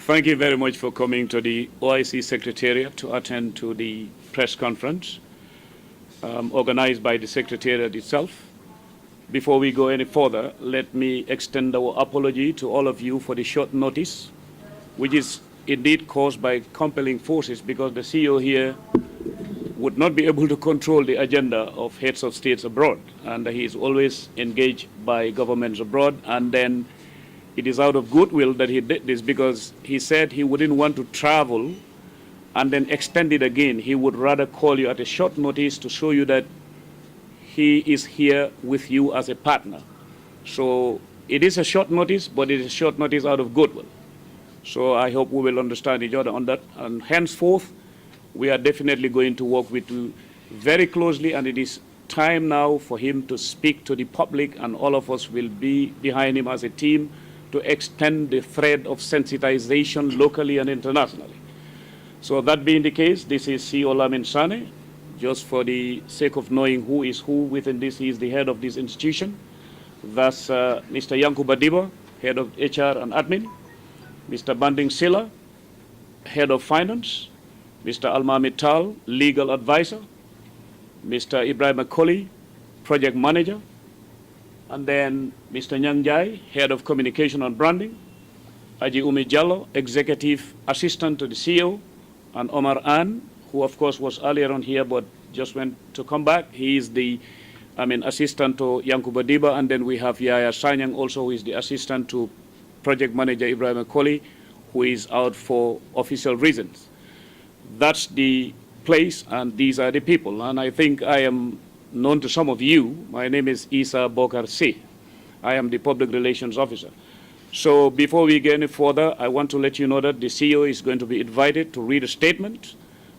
Thank you very much for coming to the OIC Secretariat to attend to the press conference organized by the Secretariat itself. Before we go any further, let me extend our apology to all of you for the short notice, which is indeed caused by compelling forces because the CEO here would not be able to control the agenda of heads of states abroad, and he is always engaged by governments abroad, and then it is out of goodwill that he did this because he said he wouldn't want to travel and then extend it again. He would rather call you at a short notice to show you that he is here with you as a partner. So it is a short notice, but it is a short notice out of goodwill. So I hope we will understand each other on that. And henceforth, we are definitely going to work with you very closely, and it is time now for him to speak to the public, and all of us will be behind him as a team to extend the thread of sensitization locally and internationally. So that being the case, this is CEO Lamin Sane. Just for the sake of knowing who is who within this, he is the head of this institution. That's Mr. Yankuba Diba, head of HR and admin, Mr. Banding Silla, head of finance, Mr. Alma Mittal, legal advisor, Mr. Ibrahim Akoli, project manager, and then Mr. Nyang Jai, head of communication and branding, Aji Umi Jallo, executive assistant to the CEO, and Omar An, who of course was earlier on here but just went to come back. He is the assistant to Yankuba Diba, and then we have Yaya Sanyang also, who is the assistant to project manager Ibrahim Akoli, who is out for official reasons. That's the place, and these are the people. And I think I am known to some of you. My name is Isa Bokar C. I am the public relations officer. So before we get any further, I want to let you know that the CEO is going to be invited to read a statement.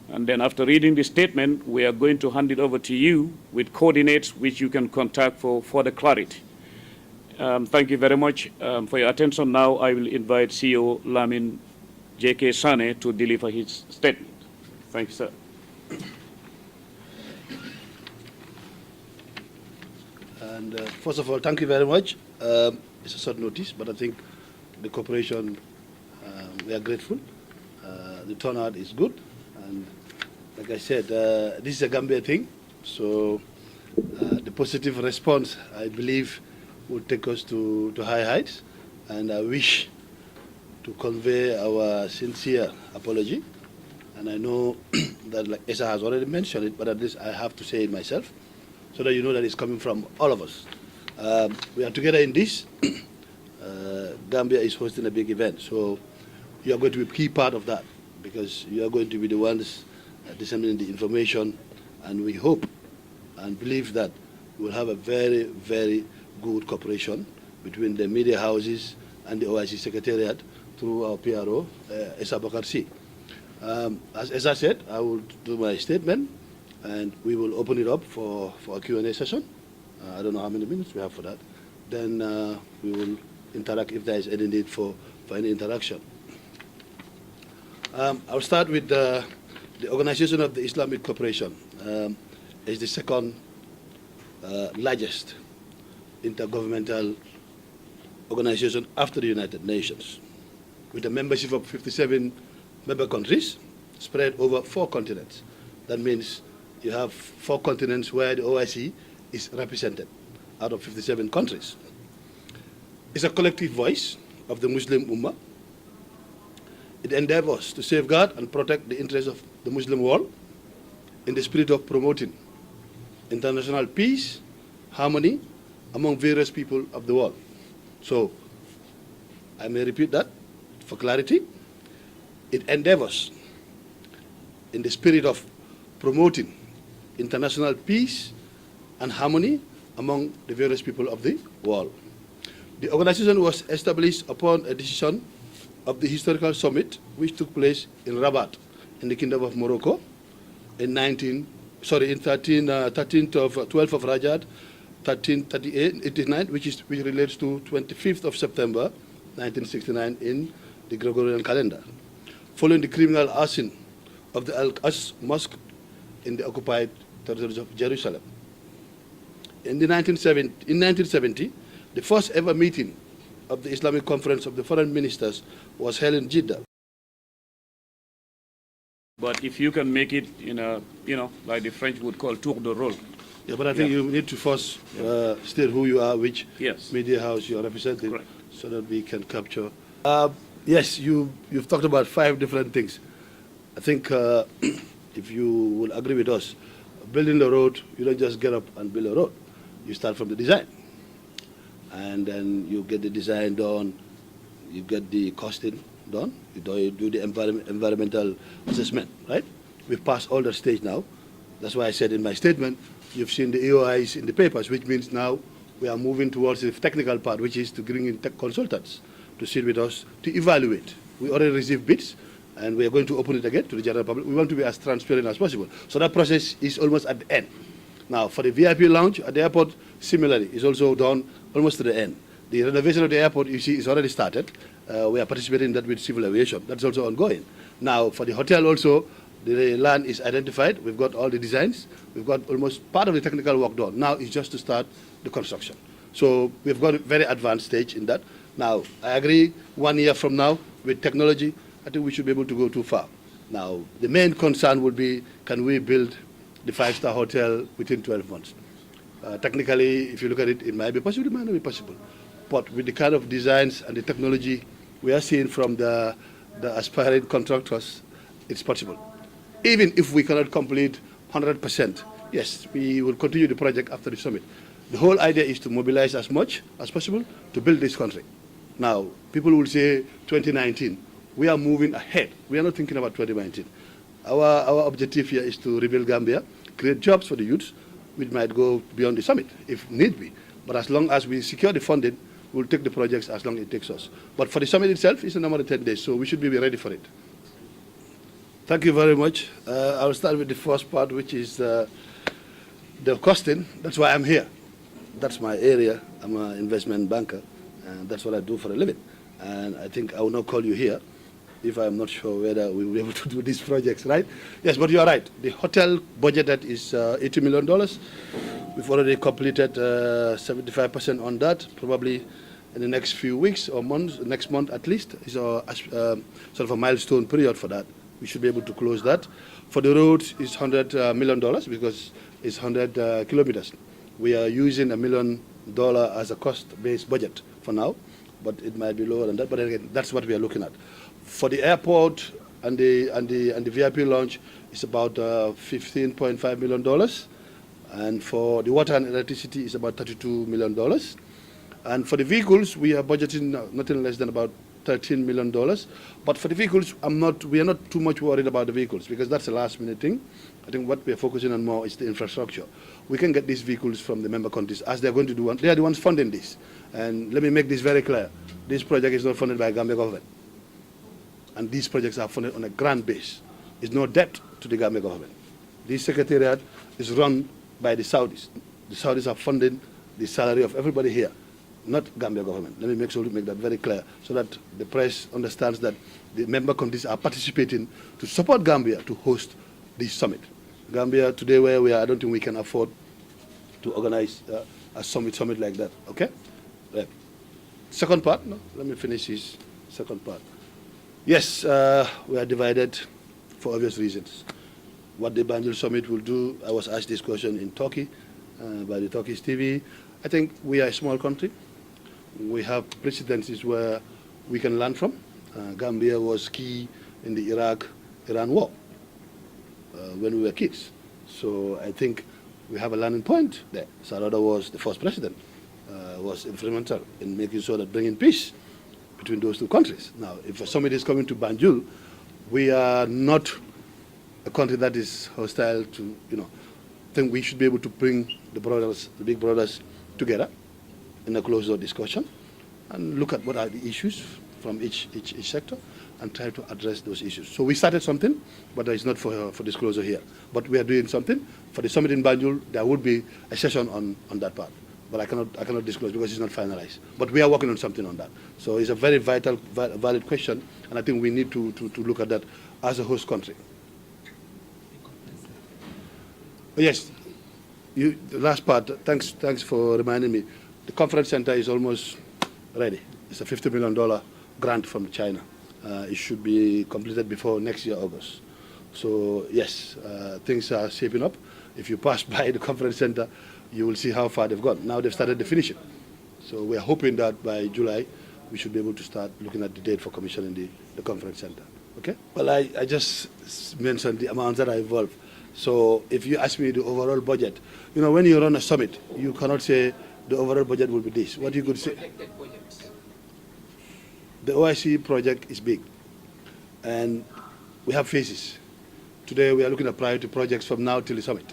And then after reading the statement, we are going to hand it over to you with coordinates which you can contact for further clarity. Thank you very much for your attention. Now I will invite CEO Lamin J.K. Sane to deliver his statement. Thank you, sir. And first of all, thank you very much. It's a short notice, but I think the cooperation, we are grateful. The turnout is good. And like I said, this is a Gambia thing. So the positive response, I believe, will take us to high heights. And I wish to convey our sincere apology. And I know that, like Esa has already mentioned it, but at least I have to say it myself, so that you know that it's coming from all of us. We are together in this. Gambia is hosting a big event, so you are going to be a key part of that, because you are going to be the ones disseminating the information, and we hope and believe that we will have a very, very good cooperation between the media houses and the OIC Secretariat through our PRO, Esa Bakarsi. As I said, I will do my statement, and we will open it up for a Q&A session. I don't know how many minutes we have for that. Then we will interact if there is any need for any interaction. I'll start with the Organization of the Islamic Cooperation. Is the second largest intergovernmental organization after the United Nations, with a membership of 57 member countries spread over 4 continents. That means you have 4 continents where the OIC is represented out of 57 countries. It's a collective voice of the Muslim Ummah. It endeavors to safeguard and protect the interests of the Muslim world in the spirit of promoting international peace, harmony among various people of the world. So, I may repeat that for clarity. It endeavors in the spirit of promoting international peace and harmony among the various people of the world. The organization was established upon a decision of the historical summit which took place in Rabat in the Kingdom of Morocco in 12th of Rajab 1389, which relates to 25th of September 1969 in the Gregorian calendar, following the criminal arson of the Al-Aqsa Mosque in the occupied territories of Jerusalem. In 1970, the first ever meeting of the Islamic Conference of the Foreign Ministers was held in Jeddah. But if you can make it in a, like the French would call tour de rôle. Yeah, but I think you need to first state who you are, which Yes. media house you are representing, Correct. so that we can capture. Yes, you've talked about 5 different things. I think if you will agree with us, building the road, you don't just get up and build a road. You start from the design. And then you get the design done, you get the costing done, you do the environmental assessment, right? We've passed all that stage now. That's why I said in my statement, you've seen the EOIs in the papers, which means now we are moving towards the technical part, which is to bring in tech consultants to sit with us to evaluate. We already received bids, and we are going to open it again to the general public. We want to be as transparent as possible. So that process is almost at the end. Now, for the VIP lounge at the airport, similarly, is also done almost to the end. The renovation of the airport, you see, is already started. We are participating in that with civil aviation. That's also ongoing. Now, for the hotel also, the land is identified. We've got all the designs. We've got almost part of the technical work done. Now it's just to start the construction. So we've got a very advanced stage in that. Now, I agree 1 year from now with technology, I think we should be able to go too far. Now, the main concern would be, can we build the 5-star hotel within 12 months? Technically, if you look at it, it might be possible, it might not be possible. But with the kind of designs and the technology we are seeing from the aspiring contractors, it's possible. Even if we cannot complete 100%, yes, we will continue the project after the summit. The whole idea is to mobilize as much as possible to build this country. Now, people will say 2019. We are moving ahead. We are not thinking about 2019. Our objective here is to rebuild Gambia, create jobs for the youth, which might go beyond the summit, if need be. But as long as we secure the funding, we'll take the projects as long as it takes us. But for the summit itself, it's a number of 10 days, so we should be ready for it. Thank you very much. I'll start with the first part, which is the costing. That's why I'm here. That's my area. I'm an investment banker, and that's what I do for a living. And I think I will not call you here if I'm not sure whether we will be able to do these projects, right? Yes, but you are right. The hotel budgeted is $80 million. We've already completed 75% on that, probably in the next few weeks or months, next month at least, is a sort of a milestone period for that. We should be able to close that. For the roads, it's $100 million because it's 100 kilometers. We are using $1 million as a cost-based budget for now, but it might be lower than that. But again, that's what we are looking at. For the airport and the VIP lounge, it's about $15.5 million. And for the water and electricity, it's about $32 million. And for the vehicles, we are budgeting nothing less than about $13 million. But for the vehicles, we are not too much worried about the vehicles because that's a last-minute thing. I think what we are focusing on more is the infrastructure. We can get these vehicles from the member countries as they're going to do. They are the ones funding this. And let me make this very clear. This project is not funded by Gambia government. And these projects are funded on a grant base. It's no debt to the Gambia government. This secretariat is run by the Saudis. The Saudis are funding the salary of everybody here, not Gambia government. Let me make sure to make that very clear so that the press understands that the member countries are participating to support Gambia to host this summit. Gambia, today where we are, I don't think we can afford to organize a summit like that, okay? Right. Second part, no, let me finish this second part. Yes, we are divided for obvious reasons. What the Banjul Summit will do, I was asked this question in Turkey by the Turkish TV. I think we are a small country. We have precedences where we can learn from. Gambia was key in the Iraq-Iran war when we were kids. So I think we have a learning point there. Sarada was the first president, was instrumental in making sure that bringing peace between those two countries. Now, if somebody is coming to Banjul, we are not a country that is hostile to, I think we should be able to bring the brothers, the big brothers, together in a closed-door discussion and look at what are the issues from each sector and try to address those issues. So we started something, but it's not for disclosure here. But we are doing something. For the summit in Banjul, there would be a session on that part. But I cannot disclose because it's not finalized. But we are working on something on that. So it's a very vital, valid question, and I think we need to look at that as a host country. Yes, the last part, thanks for reminding me. The conference center is almost ready. It's a $50 million grant from China. It should be completed before next year, August. So yes, things are shaping up. If you pass by the conference center, you will see how far they've gone. Now they've started the finishing. So we are hoping that by July, we should be able to start looking at the date for commissioning the conference center. Okay? Well, I just mentioned the amounts that are involved. So if you ask me the overall budget, you know, when you run a summit, you cannot say the overall budget will be this. What you could say, the OIC project is big, and we have phases. Today we are looking at priority projects from now till the summit,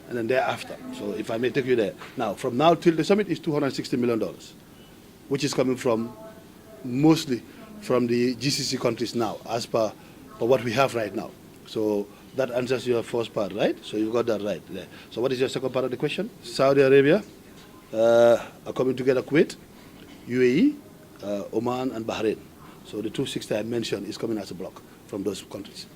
and then thereafter. So if I may take you there. Now, from now till the summit is $260 million, which is coming from mostly from the GCC countries now, as per what we have right now. So that answers your first part, right? So you got that right there. So what is your second part of the question? Saudi Arabia are coming together, Kuwait, UAE, Oman, and Bahrain. So the 260 I mentioned is coming as a block from those countries.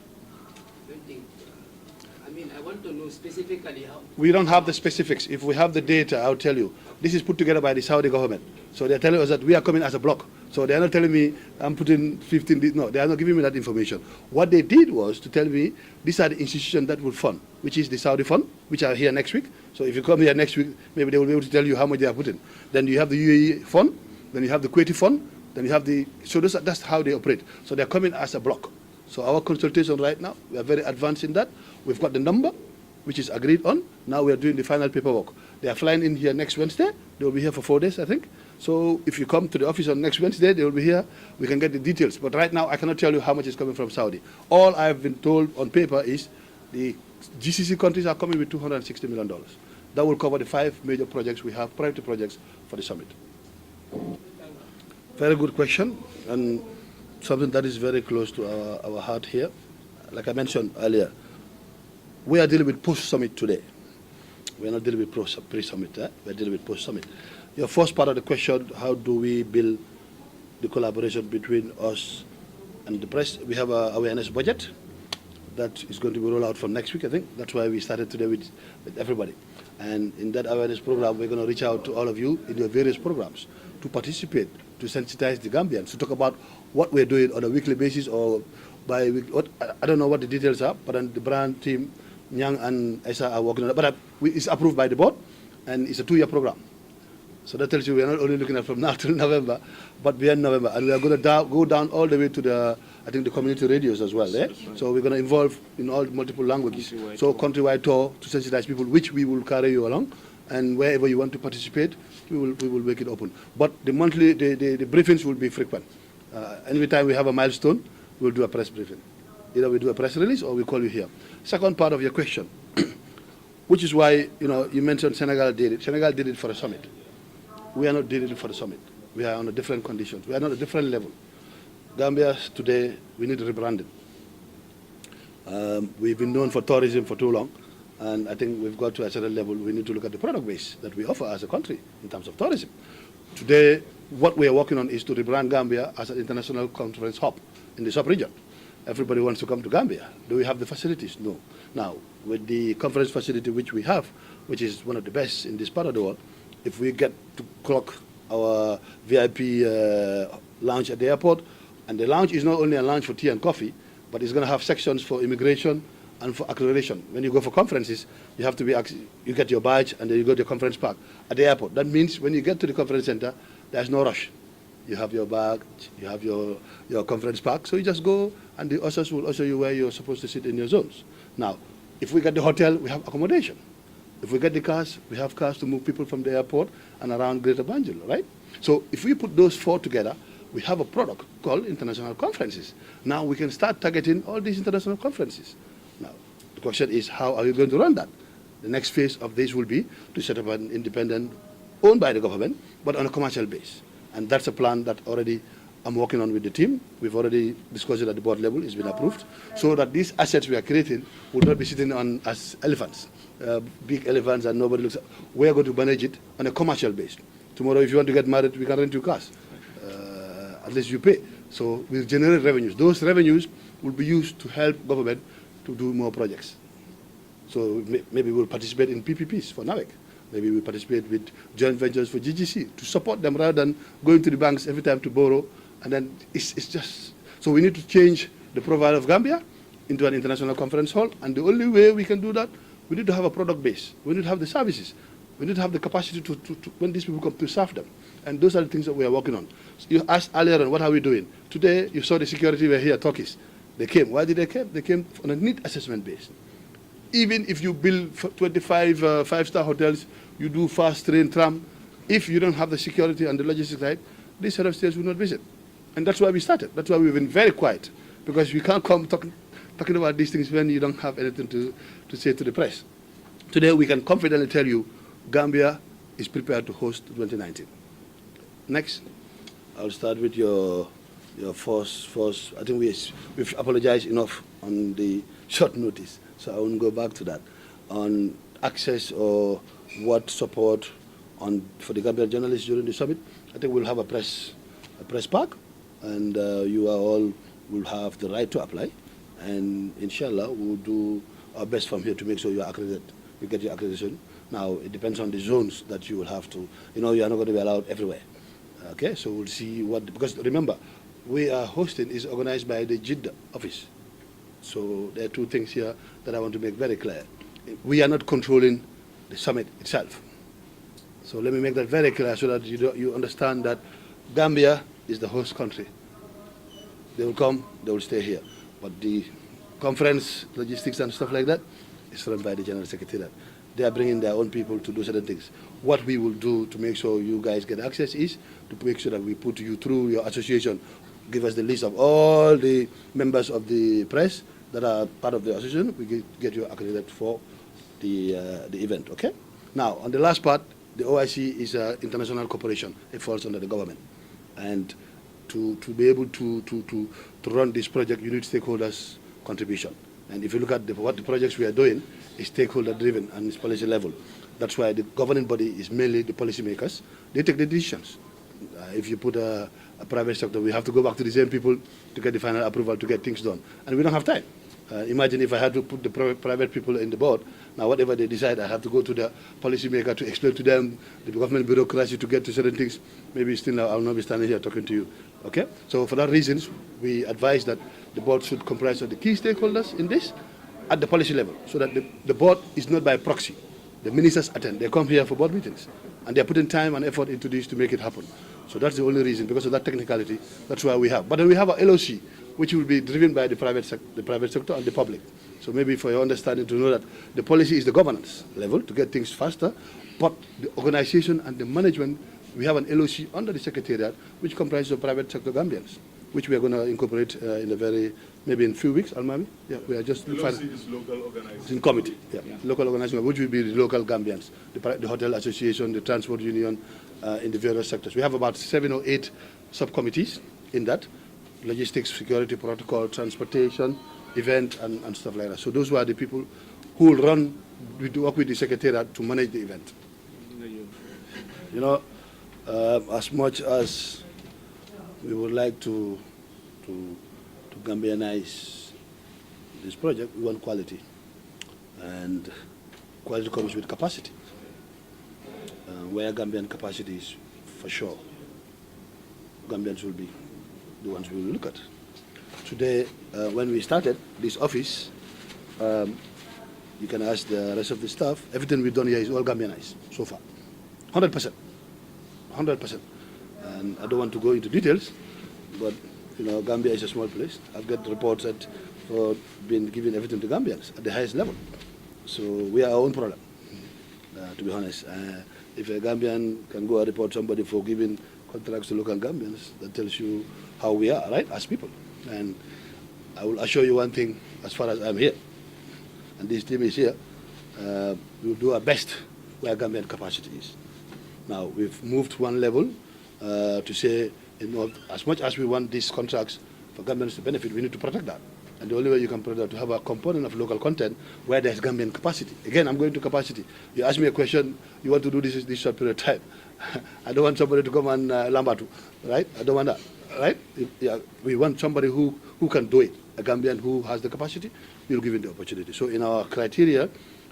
I mean, I want to know specifically how. We don't have the specifics. If we have the data, I'll tell you. This is put together by the Saudi government. So they're telling us that we are coming as a block. So they're not telling me I'm putting 15, no, they are not giving me that information. What they did was to tell me these are the institutions that will fund, which is the Saudi fund, which are here next week. So if you come here next week, maybe they will be able to tell you how much they are putting. Then you have the UAE fund, then you have the Kuwaiti fund, then you have the, so that's how they operate. So they're coming as a block. So our consultation right now, we are very advanced in that. We've got the number, which is agreed on. Now we are doing the final paperwork. They are flying in here next Wednesday. They will be here for 4 days, I think. So if you come to the office on next Wednesday, they will be here. We can get the details. But right now, I cannot tell you how much is coming from Saudi. All I've been told on paper is the GCC countries are coming with $260 million. That will cover the 5 major projects we have, priority projects for the summit. Very good question, and something that is very close to our heart here. Like I mentioned earlier, we are dealing with post-summit today. We are not dealing with pre-summit. We are dealing with post-summit. Your first part of the question, how do we build the collaboration between us and the press? We have an awareness budget that is going to be rolled out for next week, I think. That's why we started today with everybody. And in that awareness program, we're going to reach out to all of you in your various programs to participate, to sensitize the Gambians, to talk about what we're doing on a weekly basis or by week. I don't know what the details are, but then the brand team, Nyang and Esa are working on it. But it's approved by the board, and it's a 2-year program. So that tells you we're not only looking at from now till November, but beyond November. And we are going to go down all the way to the, I think, the community radios as well. Eh? Right. So we're going to involve in all multiple languages. Countrywide tour to sensitize people, which we will carry you along. And wherever you want to participate, we will make it open. But the monthly, the briefings will be frequent. Every time we have a milestone, we'll do a press briefing. Either we do a press release or we call you here. Second part of your question, which is why, you mentioned Senegal did it. Senegal did it for a summit. We are not doing it for the summit. We are on a different conditions. We are on a different level. Gambia today, we need rebranding. We've been known for tourism for too long, and I think we've got to a certain level. We need to look at the product base that we offer as a country in terms of tourism. Today, what we are working on is to rebrand Gambia as an international conference hub in the sub-region. Everybody wants to come to Gambia. Do we have the facilities? No. Now, with the conference facility which we have, which is one of the best in this part of the world, if we get to clock our VIP lounge at the airport, and the lounge is not only a lounge for tea and coffee, but it's going to have sections for immigration and for accreditation. When you go for conferences, you have to you get your badge and then you go to your conference park at the airport. That means when you get to the conference center, there's no rush. You have your bag, you have your conference park, so you just go and the ushers will usher you where you're supposed to sit in your zones. Now, if we get the hotel, we have accommodation. If we get the cars, we have cars to move people from the airport and around Greater Banjul, right? So if we put those 4 together, we have a product called international conferences. Now we can start targeting all these international conferences. Now, the question is, how are you going to run that? The next phase of this will be to set up an independent, owned by the government, but on a commercial base. And that's a plan that already I'm working on with the team. We've already discussed it at the board level. It's been approved. So that these assets we are creating will not be sitting on as elephants, big elephants that nobody looks at. We are going to manage it on a commercial base. Tomorrow, if you want to get married, we can rent you cars. At least you pay. So we'll generate revenues. Those revenues will be used to help government to do more projects. So maybe we'll participate in PPPs for NAWEC. Maybe we participate with joint ventures for GGC to support them rather than going to the banks every time to borrow. And then it's just, so we need to change the profile of Gambia into an international conference hall, and the only way we can do that, we need to have a product base. We need to have the services. We need to have the capacity to when these people come, to serve them. And those are the things that we are working on. So you asked earlier on, what are we doing? Today, you saw the security were here, Turkish. They came. Why did they come? They came on a neat assessment base. Even if you build 25 five-star hotels, you do fast train, tram, if you don't have the security and the logistics side, these head of states will not visit. And that's why we started. That's why we've been very quiet, because we can't come talking about these things when you don't have anything to say to the press. Today, we can confidently tell you Gambia is prepared to host 2019. Next, I'll start with your first. I think we've apologized enough on the short notice, so I won't go back to that. On access or what support for the Gambian journalists during the summit, I think we'll have a press park, and you all will have the right to apply. And inshallah, we'll do our best from here to make sure you are accredited, you get your accreditation. Now, it depends on the zones that you will have to, you are not going to be allowed everywhere. Okay, so we'll see because remember, we are hosting is organized by the Jeddah office. So there are two things here that I want to make very clear. We are not controlling the summit itself. So let me make that very clear so that you understand that Gambia is the host country. They will come, they will stay here. But the conference, logistics and stuff like that is run by the General Secretariat. They are bringing their own people to do certain things. What we will do to make sure you guys get access is to make sure that we put you through your association. Give us the list of all the members of the press that are part of the association. We get you accredited for the event, okay? Now, on the last part, the OIC is an international corporation. It falls under the government. And to be able to run this project, you need stakeholders' contribution. And if you look at what the projects we are doing, is stakeholder-driven and it's policy level. That's why the governing body is mainly the policymakers. They take the decisions. If you put a private sector, we have to go back to the same people to get the final approval to get things done. And we don't have time. Imagine if I had to put the private people in the board. Now, whatever they decide, I have to go to the policymaker to explain to them, the government bureaucracy to get to certain things. Maybe still now I will not be standing here talking to you. Okay? So for that reasons, we advise that the board should comprise of the key stakeholders in this at the policy level, so that the board is not by proxy. The ministers attend. They come here for board meetings. And they're putting time and effort into this to make it happen. So that's the only reason, because of that technicality, that's why we have. But then we have a LOC, which will be driven by the private sector and the public. So maybe for your understanding to know that the policy is the governance level to get things faster, but the organization and the management, we have an LOC under the secretariat, which comprises of private sector Gambians, which we are going to incorporate maybe in a few weeks, Almami. Yeah, we are just... The LOC is local organization. It's in committee, yeah. Local organization, which will be the local Gambians, the hotel association, the transport union, in the various sectors. We have about 7 or 8 subcommittees in that: logistics, security, protocol, transportation, event, and stuff like that. So those were the people who will work with the secretariat to manage the event. As much as we would like to Gambianize this project, we want quality. And quality comes with capacity. Where Gambian capacity is, for sure, Gambians will be the ones we will look at. Today, when we started this office, you can ask the rest of the staff, everything we've done here is all Gambianized so far. 100%. 100%. And I don't want to go into details, but Gambia is a small place. I've got reports for being given everything to Gambians at the highest level. So we are our own problem, to be honest. If a Gambian can go and report somebody for giving contracts to local Gambians, that tells you how we are, right, as people. And I will assure you one thing, as far as I'm here, and this team is here, we'll do our best where Gambian capacity is. Now, we've moved one level to say, as much as we want these contracts for Gambians to benefit, we need to protect that. And the only way you can protect that, to have a component of local content where there's Gambian capacity. Again, I'm going to capacity. You ask me a question, you want to do this short period of time. I don't want somebody to come and lambatu, right? I don't want that, right? We want somebody who can do it. A Gambian who has the capacity, we'll give him the opportunity. So in our criteria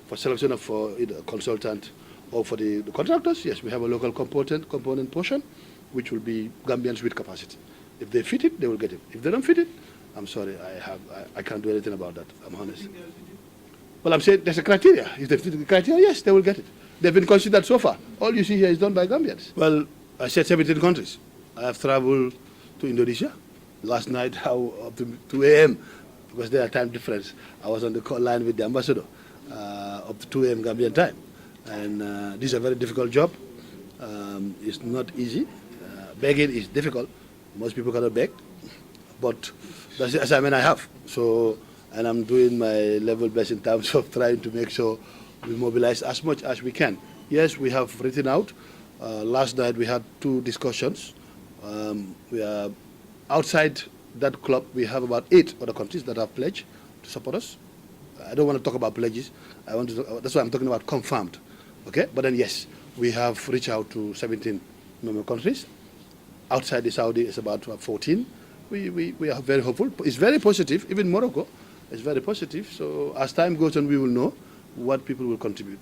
for selection of either a consultant or for the contractors, yes, we have a local component portion, which will be Gambians with capacity. If they fit it, they will get it. If they don't fit it, I'm sorry, I can't do anything about that. I'm honest. Well, I'm saying there's a criteria. If they fit the criteria, yes, they will get it. They've been considered so far. All you see here is done by Gambians. Well, I said 17 countries. I have traveled to Indonesia. Last night, up to 2 a.m., because there are time difference. I was on the call line with the ambassador up to 2 a.m. Gambian time. And this is a very difficult job. It's not easy. Begging is difficult. Most people cannot beg. But that's the assignment I have. So, and I'm doing my level best in terms of trying to make sure we mobilize as much as we can. Yes, we have written out. Last night we had 2 discussions. We are outside that club. We have about 8 other countries that have pledged to support us. I don't want to talk about pledges. That's why I'm talking about confirmed. Okay, but then yes, we have reached out to 17 member countries. Outside the Saudi, it's about 14. We are very hopeful. It's very positive. Even Morocco is very positive. So as time goes on, we will know what people will contribute.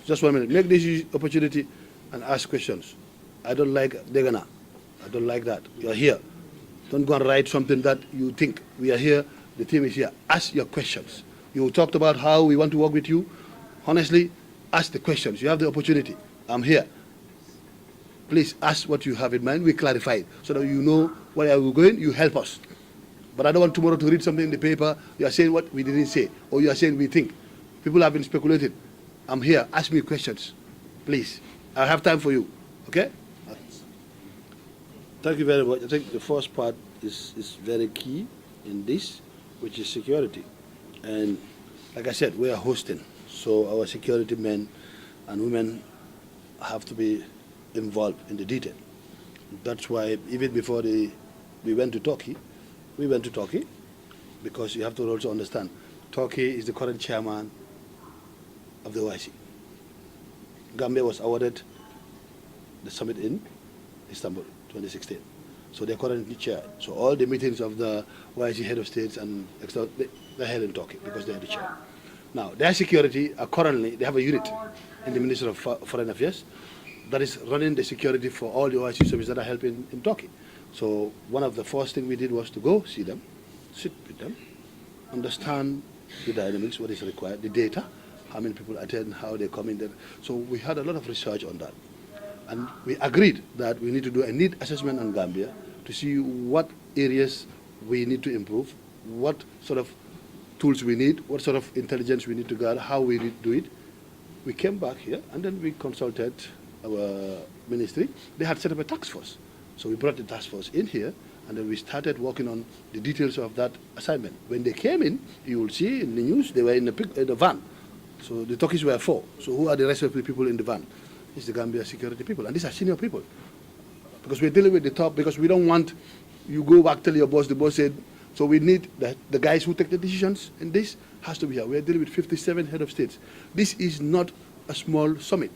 Just 1 minute. Make this opportunity and ask questions. I don't like Degana. I don't like that. You are here. Don't go and write something that you think. We are here. The team is here. Ask your questions. You talked about how we want to work with you. Honestly, ask the questions. You have the opportunity. I'm here. Please ask what you have in mind. We clarify it so that you know where we're going. You help us. But I don't want tomorrow to read something in the paper. You are saying what we didn't say, or you are saying we think. People have been speculating. I'm here. Ask me questions, please. I have time for you. Okay? Thank you very much. I think the first part is very key in this, which is security. And like I said, we are hosting. So our security men and women have to be involved in the detail. That's why even before we went to Turkey because you have to also understand, Turkey is the current chairman of the OIC. Gambia was awarded the summit in Istanbul, 2016. So they're currently chair. So all the meetings of the OIC head of states and they're held in Turkey because they're the chair. Now, their security are currently, they have a unit in the Ministry of Foreign Affairs that is running the security for all the OIC services that are helping in Turkey. So one of the first things we did was to go see them, sit with them, understand the dynamics, what is required, the data, how many people attend, how they come in there. So we had a lot of research on that. And we agreed that we need to do a need assessment on Gambia to see what areas we need to improve, what sort of tools we need, what sort of intelligence we need to gather, how we do it. We came back here and then we consulted our ministry. They had set up a task force. So we brought the task force in here and then we started working on the details of that assignment. When they came in, you will see in the news, they were in the van. So the Turkish were 4. So who are the rest of the people in the van? It's the Gambia security people. And these are senior people. Because we're dealing with the top, because we don't want you go back, tell your boss, the boss said, so we need the guys who take the decisions, and this has to be here. We're dealing with 57 head of states. This is not a small summit.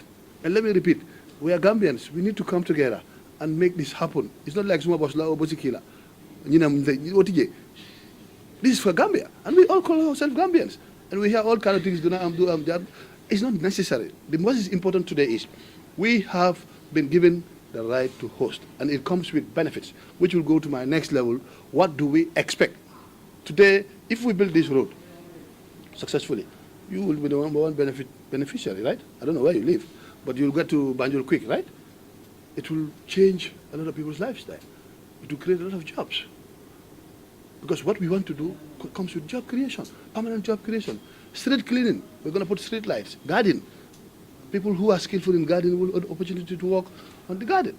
And let me repeat, we are Gambians. We need to come together and make this happen. It's not like Suma Bosla or Bosikila. This is for Gambia. And we all call ourselves Gambians. And we hear all kind of things, it's not necessary. The most important today is we have been given the right to host, and it comes with benefits, which will go to my next level. What do we expect? Today, if we build this road successfully, you will be the number one beneficiary, right? I don't know where you live, but you'll get to Banjul quick, right? It will change a lot of people's lifestyle. It will create a lot of jobs. Because what we want to do comes with job creation, permanent job creation. Street cleaning, we're going to put street lights. Garden, people who are skillful in gardening will have opportunity to work on the garden.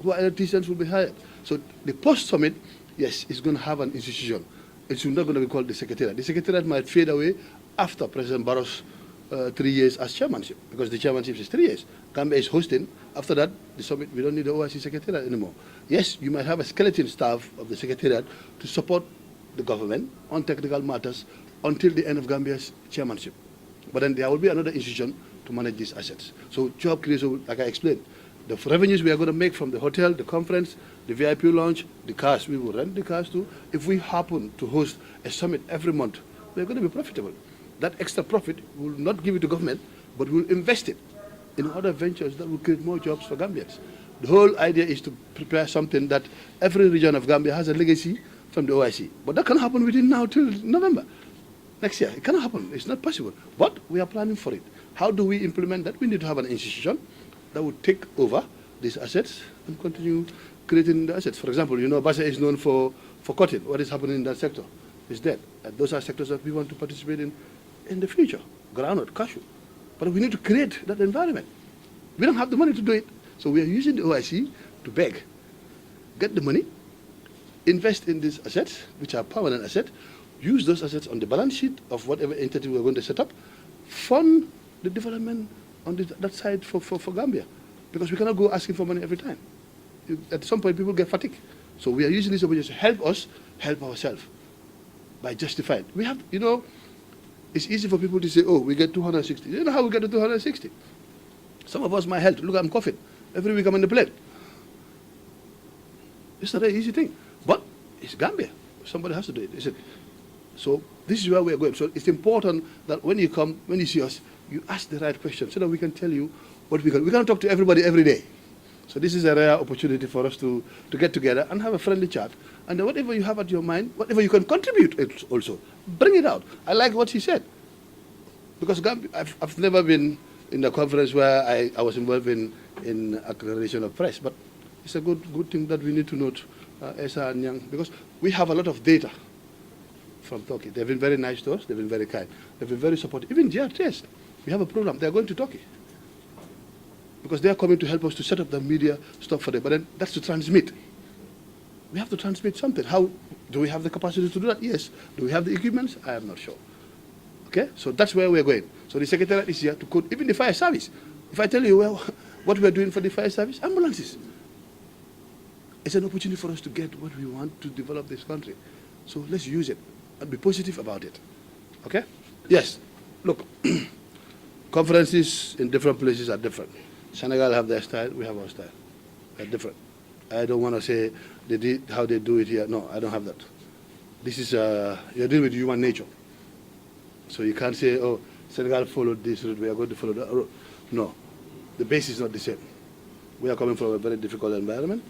Who are electricians will be hired. So the post-summit, yes, is going to have an institution. It's not going to be called the Secretariat. The Secretariat might fade away after President Barrow's 3 years as chairmanship, because the chairmanship is 3 years. Gambia is hosting. After that, the summit, we don't need the OIC Secretariat anymore. Yes, you might have a skeleton staff of the Secretariat to support the government on technical matters until the end of Gambia's chairmanship. But then there will be another institution to manage these assets. So job creation, like I explained, the revenues we are going to make from the hotel, the conference, the VIP lounge, the cars, we will rent the cars too. If we happen to host a summit every month, we're going to be profitable. That extra profit will not give it to government, but we'll invest it in other ventures that will create more jobs for Gambians. The whole idea is to prepare something that every region of Gambia has a legacy from the OIC. But that can happen within now till November. Next year, it cannot happen. It's not possible. But we are planning for it. How do we implement that? We need to have an institution that would take over these assets and continue creating the assets. For example, you know, Basa is known for cotton. What is happening in that sector is dead. And those are sectors that we want to participate in the future. Groundnut, cashew. But we need to create that environment. We don't have the money to do it. So we are using the OIC to beg, get the money, invest in these assets, which are permanent assets, use those assets on the balance sheet of whatever entity we're going to set up, fund the development on that side for Gambia. Because we cannot go asking for money every time. At some point, people get fatigued. So we are using this opportunity to help us help ourselves by justifying. We have, you know, it's easy for people to say, oh, we get 260. You know how we get to 260? Some of us, my health, look, I'm coughing. Every week I'm on the plane. It's not an easy thing. But it's Gambia. Somebody has to do it, isn't it? So this is where we are going. So it's important that when you come, when you see us, you ask the right questions so that we can tell you what we can. We can't talk to everybody every day. So this is a rare opportunity for us to get together and have a friendly chat. And then whatever you have at your mind, whatever you can contribute also, bring it out. I like what he said. Because Gambia, I've never been in a conference where I was involved in accreditation of press. But it's a good thing that we need to note, Esa and Yang, because we have a lot of data from Turkey. They've been very nice to us. They've been very kind. They've been very supportive. Even GRTS, we have a program. They're going to Turkey because they are coming to help us to set up the media stuff for them. But then that's to transmit. We have to transmit something. How do we have the capacity to do that? Yes. Do we have the equipment? I am not sure. Okay, so that's where we're going. So the Secretariat is here to code even the fire service. If I tell you, well, what we're doing for the fire service, ambulances. It's an opportunity for us to get what we want to develop this country. So let's use it and be positive about it. Okay? Yes. Look, conferences in different places are different. Senegal have their style, we have our style. They're different. I don't want to say they did how they do it here. No, I don't have that. This is, you're dealing with human nature. So you can't say, oh, Senegal followed this route, we are going to follow that route. No, the base is not the same. We are coming from a very difficult environment,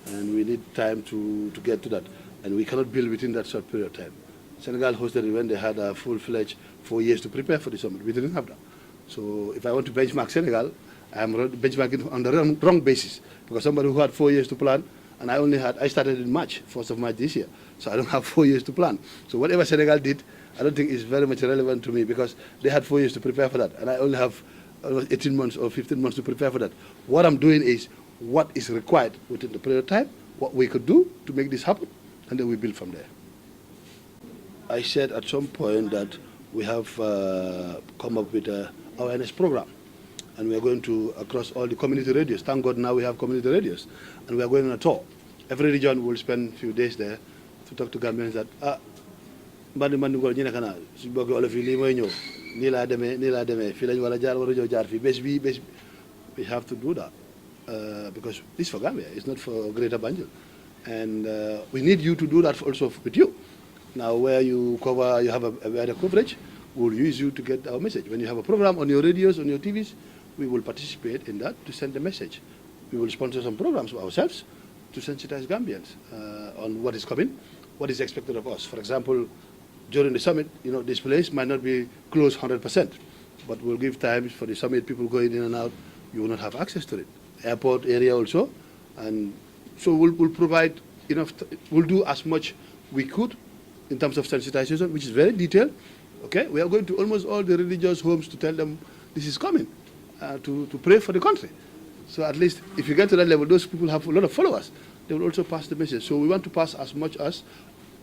and we need time to get to that. And we cannot build within that short period of time. Senegal hosted it when they had a full-fledged 4 years to prepare for the summit. We didn't have that. So if I want to benchmark Senegal, I'm benchmarking on the wrong basis, because somebody who had 4 years to plan, and I started in March, 1st of March this year, so I don't have 4 years to plan. So whatever Senegal did, I don't think is very much relevant to me, because they had 4 years to prepare for that, and I only have 18 months or 15 months to prepare for that. What I'm doing is what is required within the period of time, what we could do to make this happen, and then we build from there. I said at some point that we have come up with an awareness program, and we are going to across all the community radios. Thank God now we have community radios, and we are going on a tour. Every region will spend a few days there to talk to Gambians that mbandi ngol ñi nekana su bëgg olof yi li moy ñew ni la démé fi lañ wara jaar jaar fi bes bi we have to do that because this is for Gambia, it's not for Greater Banjul, and we need you to do that also with you. Now where you cover, you have a wider coverage, we'll use you to get our message. When you have a program on your radios, on your TVs, we will participate in that to send the message. We will sponsor some programs ourselves to sensitize Gambians on what is coming, what is expected of us. For example, during the summit, you know, this place might not be closed 100%, but we'll give times for the summit, people going in and out, you will not have access to it. Airport area also, and so we'll provide enough, we'll do as much we could in terms of sensitization, which is very detailed. Okay, we are going to almost all the religious homes to tell them this is coming, to pray for the country. So at least if you get to that level, those people have a lot of followers. They will also pass the message. So we want to pass as much as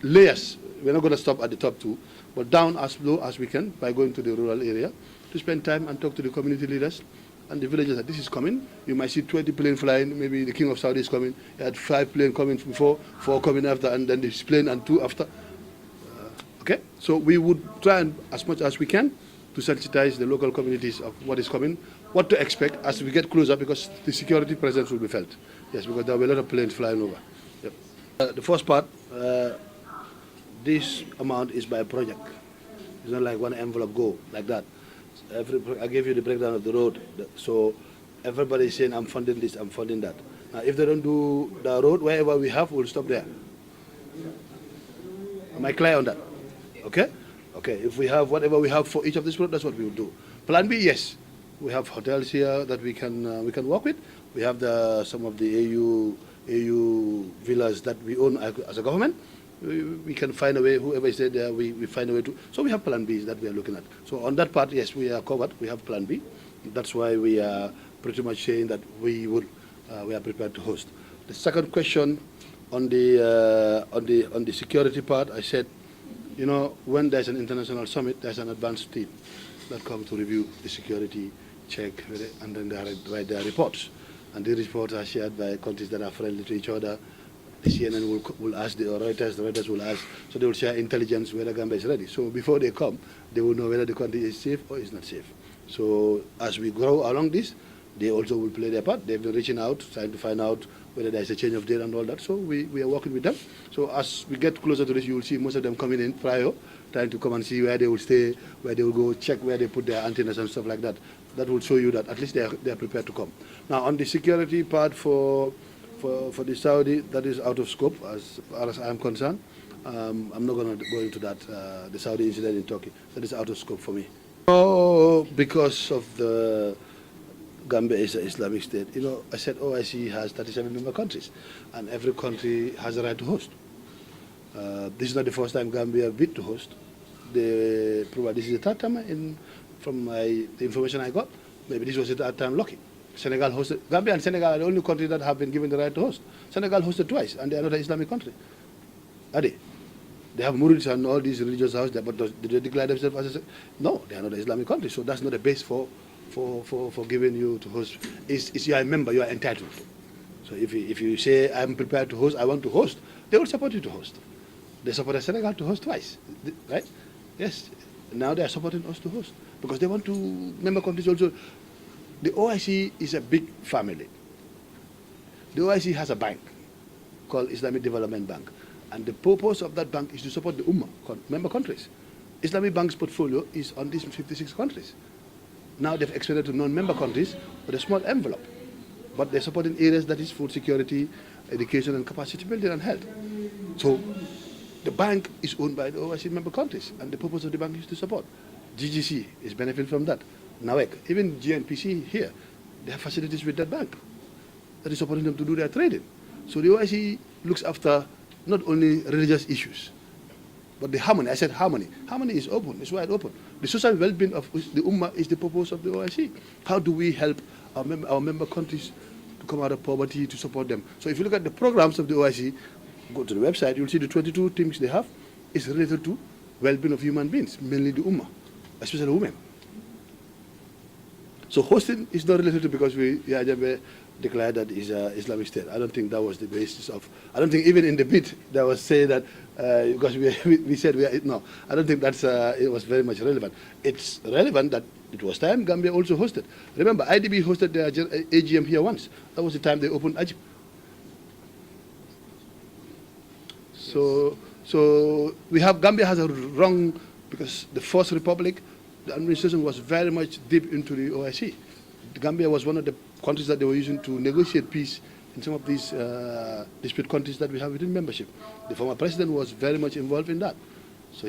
layers. We're not going to stop at the top two, but down as low as we can by going to the rural area to spend time and talk to the community leaders and the villagers that this is coming. You might see 20 planes flying, maybe the King of Saudi is coming. You had 5 planes coming before, 4 coming after, and then this plane and 2 after. Okay, so we would try and, as much as we can, to sensitize the local communities of what is coming, what to expect as we get closer, because the security presence will be felt. Yes, because there will be a lot of planes flying over. Yep. The first part, this amount is by project. It's not like one envelope go like that. I gave you the breakdown of the road. So everybody is saying, I'm funding this, I'm funding that. Now, if they don't do the road, wherever we have, we'll stop there. Am I clear on that? Okay? Okay, if we have whatever we have for each of these products, that's what we will do. Plan B, yes. We have hotels here that we can work with. We have some of the AU villas that we own as a government. We can find a way, whoever is there, we find a way to. So we have plan Bs that we are looking at. So on that part, yes, we are covered. We have plan B. That's why we are pretty much saying that we are prepared to host. The second question on the security part, I said, you know, when there's an international summit, there's an advanced team that comes to review the security, check, and then they write their reports. And the reports are shared by countries that are friendly to each other. The CNN will ask the Reuters will ask, so they will share intelligence whether Gambia is ready. So before they come, they will know whether the country is safe or is not safe. So as we grow along this, they also will play their part. They've been reaching out, trying to find out whether there's a change of date and all that. So we are working with them. So as we get closer to this, you will see most of them coming in prior, trying to come and see where they will stay, where they will go, check where they put their antennas and stuff like that. That will show you that at least they are prepared to come. Now on the security part for the Saudi, that is out of scope as far as I'm concerned. I'm not going to go into that, the Saudi incident in Turkey. That is out of scope for me. Oh, because of the Gambia is an Islamic state. You know, I said OIC has 37 member countries, and every country has a right to host. This is not the first time Gambia bid to host. This is the third time from the information I got. Maybe this was the third time lucky. Senegal hosted. Gambia and Senegal are the only countries that have been given the right to host. Senegal hosted twice, and they are not an Islamic country. Are they? They have Murids and all these religious houses, but did they declare themselves as a... No, they are not an Islamic country, so that's not a base for giving you to host. It's you are a member, you are entitled. So if you say, I'm prepared to host, I want to host, they will support you to host. They supported Senegal to host twice, right? Yes. Now they are supporting us to host because they want to, member countries also. The OIC is a big family. The OIC has a bank called Islamic Development Bank. And the purpose of that bank is to support the Ummah, member countries. Islamic Bank's portfolio is on these 56 countries. Now they've expanded to non-member countries with a small envelope. But they're supporting areas that is food security, education, and capacity building and health. So the bank is owned by the OIC member countries, and the purpose of the bank is to support. GGC is benefiting from that. NAWEC, even GNPC here, they have facilities with that bank that is supporting them to do their trading. So the OIC looks after not only religious issues, but the harmony. I said harmony. Harmony is open, it's wide open. The social well-being of the Ummah is the purpose of the OIC. How do we help our member countries to come out of poverty, to support them? So if you look at the programs of the OIC, go to the website, you'll see the 22 things they have is related to well-being of human beings, mainly the Ummah, especially women. So hosting is not related to because we declared that is Islamic State. I don't think that was the basis of. I don't think even in the bid that was saying that because we said we are, no. I don't think that's it was very much relevant. It's relevant that it was time Gambia also hosted. Remember, IDB hosted their AGM here once. That was the time they opened AGM. So we have Gambia has a wrong because the First Republic. The administration was very much deep into the OIC. Gambia was one of the countries that they were using to negotiate peace in some of these dispute countries that we have within membership. The former president was very much involved in that. So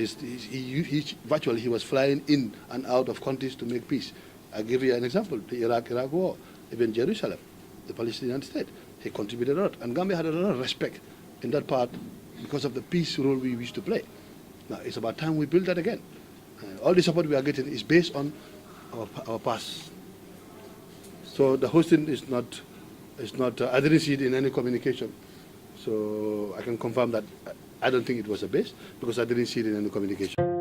virtually he was flying in and out of countries to make peace. I'll give you an example, the Iraq war, even Jerusalem, the Palestinian state. He contributed a lot. And Gambia had a lot of respect in that part because of the peace role we used to play. Now it's about time we build that again. All the support we are getting is based on our past. So the hosting is not. I didn't see it in any communication. So I can confirm that I don't think it was a base because I didn't see it in any communication.